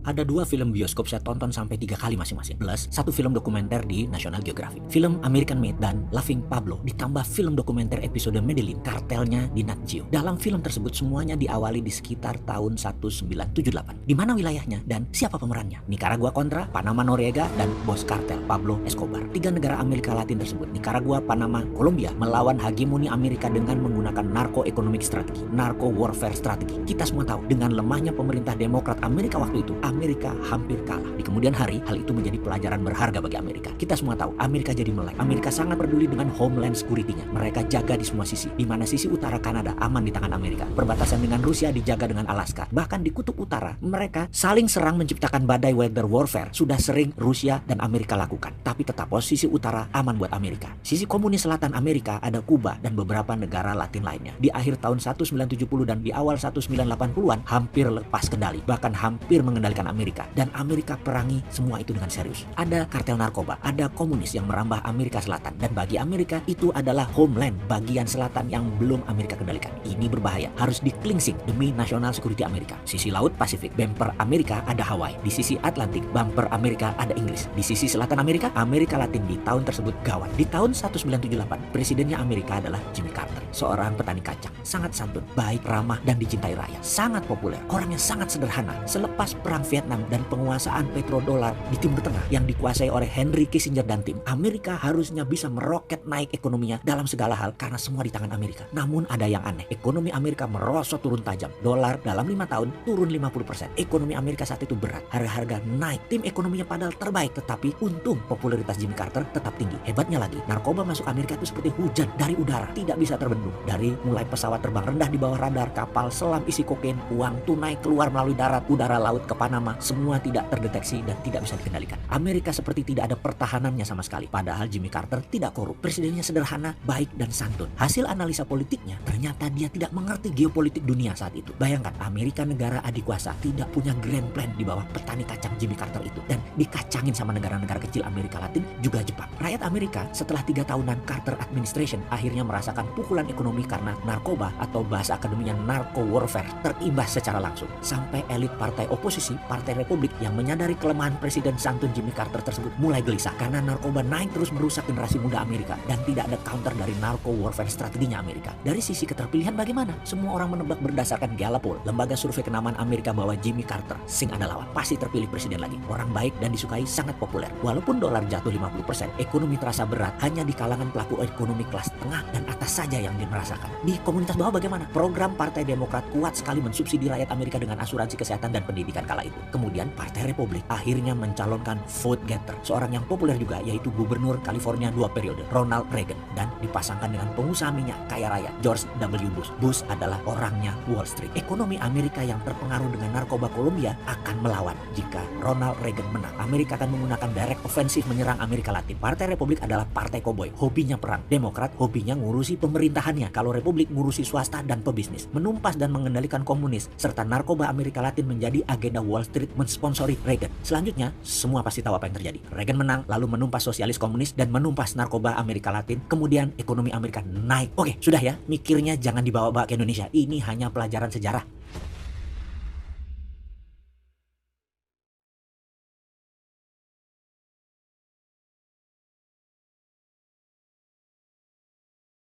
Ada 2 film bioskop saya tonton sampai 3 kali masing-masing. Plus 1 film dokumenter di National Geographic. Film American Made dan Laughing Pablo ditambah film dokumenter episode Medellin, kartelnya di Nat Geo. Dalam film tersebut semuanya diawali di sekitar tahun 1978. Di mana wilayahnya dan siapa pemerannya? Nicaragua Contra, Panama Noriega, dan bos kartel Pablo Escobar. 3 negara Amerika Latin tersebut, Nicaragua, Panama, Kolombia, melawan hegemoni Amerika dengan menggunakan narco economic strategi, narco warfare strategi. Kita semua tahu dengan lemahnya pemerintah Demokrat Amerika waktu itu, Amerika hampir kalah. Di kemudian hari, hal itu menjadi pelajaran berharga bagi Amerika. Kita semua tahu, Amerika jadi melek. Amerika sangat peduli dengan homeland security-nya. Mereka jaga di semua sisi. Di mana sisi utara Kanada aman di tangan Amerika. Perbatasan dengan Rusia dijaga dengan Alaska. Bahkan di kutub utara, mereka saling serang menciptakan badai weather warfare. Sudah sering Rusia dan Amerika lakukan. Tapi tetap posisi utara aman buat Amerika. Sisi komunis selatan Amerika ada Kuba dan beberapa negara Latin lainnya. Di akhir tahun 1970 dan di awal 1980-an hampir lepas kendali. Bahkan hampir mengendalikan Amerika, dan Amerika perangi semua itu dengan serius. Ada kartel narkoba, ada komunis yang merambah Amerika Selatan, dan bagi Amerika itu adalah homeland bagian selatan yang belum Amerika kendalikan. Ini berbahaya, harus diklingsing demi national security Amerika. Sisi laut Pasifik, bumper Amerika ada Hawaii. Di sisi Atlantik, bumper Amerika ada Inggris. Di sisi selatan Amerika, Amerika Latin di tahun tersebut gawat. Di tahun 1978, presidennya Amerika adalah Jimmy Carter, seorang petani kacang, sangat santun, baik, ramah, dan dicintai rakyat, sangat populer, orangnya sangat sederhana. Selepas perang Vietnam dan penguasaan petrodolar di Timur Tengah yang dikuasai oleh Henry Kissinger dan tim, Amerika harusnya bisa meroket naik ekonominya dalam segala hal karena semua di tangan Amerika. Namun ada yang aneh, ekonomi Amerika merosot turun tajam. Dolar dalam 5 tahun turun 50%. Ekonomi Amerika saat itu berat, harga-harga naik. Tim ekonominya padahal terbaik, tetapi untung popularitas Jimmy Carter tetap tinggi. Hebatnya lagi, narkoba masuk Amerika itu seperti hujan dari udara, tidak bisa terbendung. Dari mulai pesawat terbang rendah di bawah radar, kapal selam isi kokain, uang tunai keluar melalui darat, udara, laut ke Panama, semua tidak terdeteksi dan tidak bisa dikendalikan. Amerika seperti tidak ada pertahanannya sama sekali. Padahal Jimmy Carter tidak korup, presidennya sederhana, baik, dan santun. Hasil analisa politiknya, ternyata dia tidak mengerti geopolitik dunia saat itu. Bayangkan, Amerika negara adikuasa tidak punya grand plan di bawah petani kacang Jimmy Carter itu, dan dikacangin sama negara-negara kecil Amerika Latin, juga Jepang. Rakyat Amerika setelah 3 tahunan Carter administration akhirnya merasakan pukulan ekonomi karena narkoba atau bahasa akademinya narco warfare terimbas secara langsung. Sampai elit partai oposisi, Partai Republik, yang menyadari kelemahan Presiden santun Jimmy Carter tersebut mulai gelisah karena narkoba naik terus merusak generasi muda Amerika dan tidak ada counter dari narco warfare strateginya Amerika. Dari sisi keterpilihan bagaimana? Semua orang menebak berdasarkan Gallup Poll, lembaga survei kenamaan Amerika, bahwa Jimmy Carter sing ada lawan, pasti terpilih presiden lagi. Orang baik dan disukai, sangat populer. Walaupun dolar jatuh 50%, ekonomi terasa berat hanya di kalangan pelaku ekonomi kelas tengah dan atas saja yang merasakan. Di komunitas bawah bagaimana? Program Partai Demokrat kuat sekali mensubsidi rakyat Amerika dengan asuransi kesehatan dan pendidikan kala itu. Kemudian Partai Republik akhirnya mencalonkan vote getter, seorang yang populer juga, yaitu Gubernur California 2 periode, Ronald Reagan, dan dipasangkan dengan pengusaha minyak kaya raya George W. Bush. Bush adalah orangnya Wall Street. Ekonomi Amerika yang terpengaruh dengan narkoba Kolombia akan melawan. Jika Ronald Reagan menang, Amerika akan menggunakan direct offensive menyerang Amerika Latin. Partai Republik adalah partai koboi, hobinya perang. Demokrat hobinya ngurusi pemerintahannya, kalau Republik ngurusi swasta dan pebisnis. Menumpas dan mengendalikan komunis serta narkoba Amerika Latin menjadi agenda Wall Street mensponsori Reagan. Selanjutnya, semua pasti tahu apa yang terjadi. Reagan menang, lalu menumpas sosialis komunis dan menumpas narkoba Amerika Latin. Kemudian ekonomi Amerika naik. Oke, sudah ya, mikirnya jangan dibawa-bawa ke Indonesia. Ini hanya pelajaran sejarah.